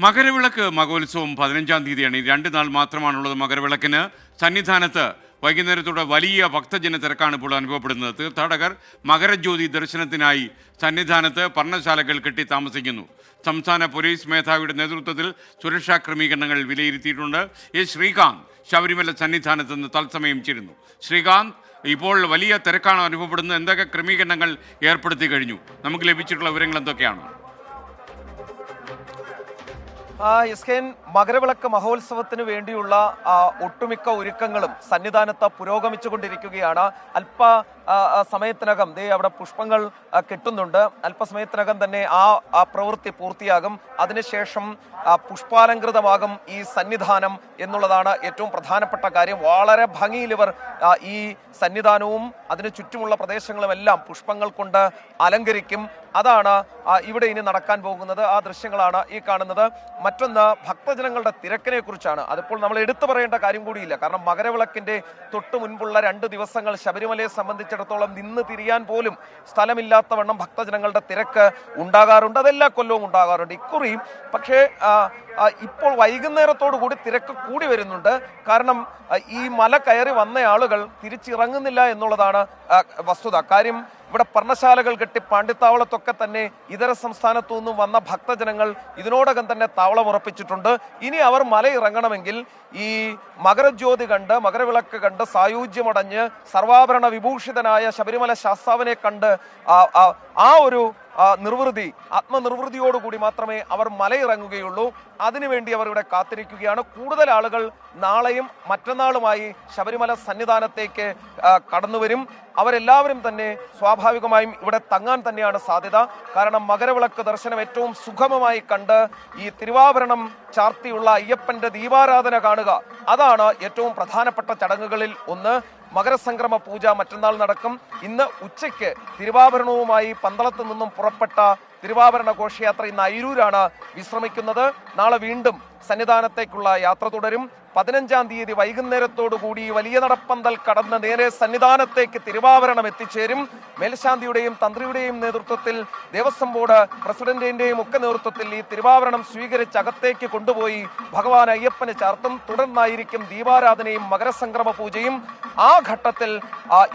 മകരവിളക്ക് മഹോത്സവം 15-ാം തീയതിയാണ്. 2 നാൾ മാത്രമാണുള്ളത് മകരവിളക്കിന്. സന്നിധാനത്ത് വൈകുന്നേരത്തോടെ വലിയ ഭക്തജന തിരക്കാണ് ഇപ്പോൾ അനുഭവപ്പെടുന്നത്. തീർത്ഥാടകർ മകരജ്യോതി ദർശനത്തിനായി സന്നിധാനത്ത് പർണശാലകൾ കെട്ടി താമസിക്കുന്നു. സംസ്ഥാന പോലീസ് മേധാവിയുടെ നേതൃത്വത്തിൽ സുരക്ഷാ ക്രമീകരണങ്ങൾ വിലയിരുത്തിയിട്ടുണ്ട്. ശ്രീകാന്ത് ശബരിമല സന്നിധാനത്ത് നിന്ന് തത്സമയം ചേരുന്നു. ശ്രീകാന്ത്, ഇപ്പോൾ വലിയ തിരക്കാണ് അനുഭവപ്പെടുന്നത്. എന്തൊക്കെ ക്രമീകരണങ്ങൾ ഏർപ്പെടുത്തി കഴിഞ്ഞു? നമുക്ക് ലഭിച്ചിട്ടുള്ള വിവരങ്ങൾ എന്തൊക്കെയാണ്? മകരവിളക്ക് മഹോത്സവത്തിന് വേണ്ടിയുള്ള ഒട്ടുമിക്ക ഒരുക്കങ്ങളും സന്നിധാനത്ത് പുരോഗമിച്ചുകൊണ്ടിരിക്കുകയാണ്. സമയത്തിനകം അവിടെ പുഷ്പങ്ങൾ കെട്ടുന്നുണ്ട്. അല്പസമയത്തിനകം തന്നെ ആ പ്രവൃത്തി പൂർത്തിയാകും. അതിനുശേഷം പുഷ്പാലങ്കൃതമാകും ഈ സന്നിധാനം എന്നുള്ളതാണ് ഏറ്റവും പ്രധാനപ്പെട്ട കാര്യം. വളരെ ഭംഗിയിൽ ഇവർ ഈ സന്നിധാനവും അതിനു ചുറ്റുമുള്ള പ്രദേശങ്ങളുമെല്ലാം പുഷ്പങ്ങൾ കൊണ്ട് അലങ്കരിക്കും. അതാണ് ഇവിടെ ഇനി നടക്കാൻ പോകുന്നത്. ആ ദൃശ്യങ്ങളാണ് ഈ കാണുന്നത്. മറ്റൊന്ന്, ഭക്തജനങ്ങളുടെ തിരക്കിനെ കുറിച്ചാണ്. അതിപ്പോൾ നമ്മൾ എടുത്തു പറയേണ്ട കാര്യം കൂടിയില്ല. കാരണം മകരവിളക്കിന്റെ തൊട്ടു മുൻപുള്ള 2 ദിവസങ്ങൾ ശബരിമലയെ സംബന്ധിച്ചിടത്തോളം നിന്ന് തിരിയാൻ പോലും സ്ഥലമില്ലാത്തവണ്ണം ഭക്തജനങ്ങളുടെ തിരക്ക് ഉണ്ടാകാറുണ്ട്. അതെല്ലാ കൊല്ലവും ഉണ്ടാകാറുണ്ട്. ഇക്കുറി പക്ഷേ ഇപ്പോൾ വൈകുന്നേരത്തോടു കൂടി തിരക്ക് കൂടി വരുന്നുണ്ട്. കാരണം ഈ മല കയറി വന്ന ആളുകൾ തിരിച്ചിറങ്ങുന്നില്ല എന്നുള്ളതാണ് വസ്തുത. കാര്യം ഇവിടെ പർണശാലകൾ കെട്ടി പാണ്ടിത്താവളത്തൊക്കെ തന്നെ ഇതര സംസ്ഥാനത്തു നിന്നും വന്ന ഭക്തജനങ്ങൾ ഇതിനോടകം തന്നെ താവളം ഉറപ്പിച്ചിട്ടുണ്ട്. ഇനി അവർ മലയിറങ്ങണമെങ്കിൽ ഈ മകരജ്യോതി കണ്ട്, മകരവിളക്ക് കണ്ട് സായുജ്യമടഞ്ഞ് സർവാഭരണ വിഭൂഷിതനായ ശബരിമല ശാസ്താവിനെ കണ്ട് ആ ഒരു നിർവൃതി, ആത്മനിർവൃതിയോടുകൂടി മാത്രമേ അവർ മലയിറങ്ങുകയുള്ളൂ. അതിനുവേണ്ടി അവർ ഇവിടെ കാത്തിരിക്കുകയാണ്. കൂടുതൽ ആളുകൾ നാളെയും മറ്റന്നാളുമായി ശബരിമല സന്നിധാനത്തേക്ക് കടന്നുവരും. അവരെല്ലാവരും തന്നെ സ്വാഭാവികമായും ഇവിടെ തങ്ങാൻ തന്നെയാണ് സാധ്യത. കാരണം മകരവിളക്ക് ദർശനം ഏറ്റവും സുഗമമായി കണ്ട് ഈ തിരുവാഭരണം ചാർത്തിയുള്ള അയ്യപ്പന്റെ ദീപാരാധന കാണുക, അതാണ് ഏറ്റവും പ്രധാനപ്പെട്ട ചടങ്ങുകളിൽ ഒന്ന്. മകരസംക്രമ പൂജ മറ്റന്നാൾ നടക്കും. ഇന്ന് ഉച്ചയ്ക്ക് തിരുവാഭരണവുമായി പന്തളത്ത് നിന്നും പുറപ്പെട്ട തിരുവാഭരണ ഘോഷയാത്ര ഇന്ന് അയിരൂരാണ് വിശ്രമിക്കുന്നത്. നാളെ വീണ്ടും സന്നിധാനത്തേക്കുള്ള യാത്ര തുടരും. 15-ാം തീയതി വൈകുന്നേരത്തോടുകൂടി വലിയ നടപ്പന്തൽ കടന്ന് നേരെ സന്നിധാനത്തേക്ക് തിരുവാഭരണം എത്തിച്ചേരും. മേൽശാന്തിയുടെയും തന്ത്രിയുടെയും നേതൃത്വത്തിൽ, ദേവസ്വം ബോർഡ് പ്രസിഡന്റിന്റെയും ഒക്കെ നേതൃത്വത്തിൽ ഈ തിരുവാഭരണം സ്വീകരിച്ച് അകത്തേക്ക് കൊണ്ടുപോയി ഭഗവാൻ അയ്യപ്പന് ചാർത്തും. തുടർന്നായിരിക്കും ദീപാരാധനയും മകരസംക്രമ പൂജയും. ആ ഘട്ടത്തിൽ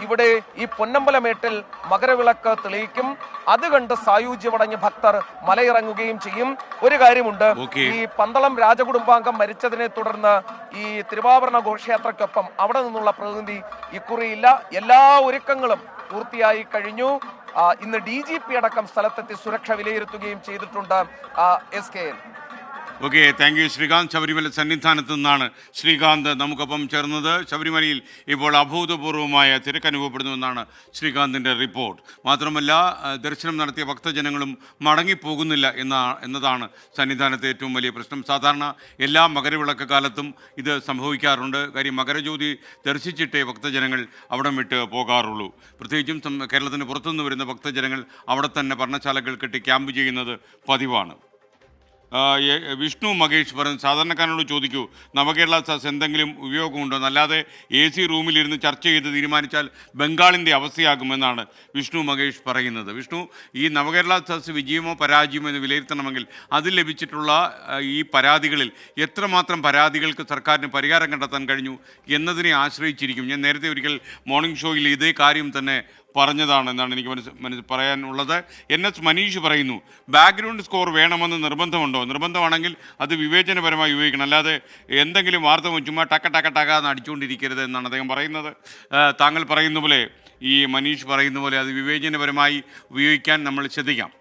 ഇവിടെ ഈ പൊന്നമ്പലമേട്ടിൽ മകരവിളക്ക് തെളിയിക്കും. അത് കണ്ട് സായുജ്യമടഞ്ഞ് ഭക്തർ മലയിറങ്ങുകയും ചെയ്യും. ഒരു കാര്യമുണ്ട്, ഈ പന്തളം രാജകുടുംബാംഗം മരിച്ചതിനെ തുടർന്ന് ഈ തിരുവാഭരണ ഘോഷയാത്രയ്ക്കൊപ്പം അവിടെ നിന്നുള്ള പ്രതിനിധി ഇക്കുറിയില്ല. എല്ലാ ഒരുക്കങ്ങളും പൂർത്തിയായി കഴിഞ്ഞു. ഇന്ന് DGP അടക്കം സ്ഥലത്തെത്തി സുരക്ഷ വിലയിരുത്തുകയും ചെയ്തിട്ടുണ്ട്. SKN. Okay, thank you Srikanth. Sabarimala സന്നിധാനത്ത് നിന്നാണ് ശ്രീകാന്ത് നമുക്കൊപ്പം ചേർന്നത്. ശബരിമലയിൽ ഇപ്പോൾ അഭൂതപൂർവമായ തിരക്ക് അനുഭവപ്പെടുന്നുവെന്നാണ് ശ്രീകാന്തിൻ്റെ റിപ്പോർട്ട്. മാത്രമല്ല, ദർശനം നടത്തിയ ഭക്തജനങ്ങളും മടങ്ങിപ്പോകുന്നില്ല എന്നതാണ് സന്നിധാനത്തെ ഏറ്റവും വലിയ പ്രശ്നം. സാധാരണ എല്ലാ മകരവിളക്ക് കാലത്തും ഇത് സംഭവിക്കാറുണ്ട്. കാര്യം മകരജ്യോതി ദർശിച്ചിട്ടേ ഭക്തജനങ്ങൾ അവിടം വിട്ട് പോകാറുള്ളൂ. പ്രത്യേകിച്ചും കേരളത്തിന് പുറത്തുനിന്ന് വരുന്ന ഭക്തജനങ്ങൾ അവിടെ തന്നെ പർണശാലകൾ കെട്ടി ക്യാമ്പ് ചെയ്യുന്നത് പതിവാണ്. വിഷ്ണു മകേഷ് പറഞ്ഞു, സാധാരണക്കാരനോട് ചോദിക്കൂ, നവകേരള സദസ് എന്തെങ്കിലും ഉപയോഗമുണ്ടോ? അല്ലാതെ AC റൂമിലിരുന്ന് ചർച്ച ചെയ്ത് തീരുമാനിച്ചാൽ ബംഗാളിൻ്റെ അവസ്ഥയാകുമെന്നാണ് വിഷ്ണു മകേഷ് പറയുന്നത്. വിഷ്ണു, ഈ നവകേരള സദസ് വിജയമോ പരാജയമോ എന്ന് വിലയിരുത്തണമെങ്കിൽ അതിൽ ലഭിച്ചിട്ടുള്ള ഈ പരാതികളിൽ എത്രമാത്രം പരാതികൾക്ക് സർക്കാരിന് പരിഹാരം കണ്ടെത്താൻ കഴിഞ്ഞു എന്നതിനെ ആശ്രയിച്ചിരിക്കും. ഞാൻ നേരത്തെ ഒരിക്കൽ മോർണിംഗ് ഷോയിൽ ഇതേ കാര്യം തന്നെ പറഞ്ഞതാണ് എന്നാണ് എനിക്ക് പറയാനുള്ളത്. NS മനീഷ് പറയുന്നു, ബാക്ക്ഗ്രൗണ്ട് സ്കോർ വേണമെന്ന് നിർബന്ധമുണ്ടോ? നിർബന്ധമാണെങ്കിൽ അത് വിവേചനപരമായി ഉപയോഗിക്കണം, അല്ലാതെ എന്തെങ്കിലും വാർത്ത ചുമ്മാ ടക്ക എന്ന് അടിച്ചുകൊണ്ടിരിക്കരുത് എന്നാണ് അദ്ദേഹം പറയുന്നത്. താങ്കൾ പറയുന്ന പോലെ, ഈ മനീഷ് പറയുന്ന പോലെ അത് വിവേചനപരമായി ഉപയോഗിക്കാൻ നമ്മൾ ശ്രദ്ധിക്കാം.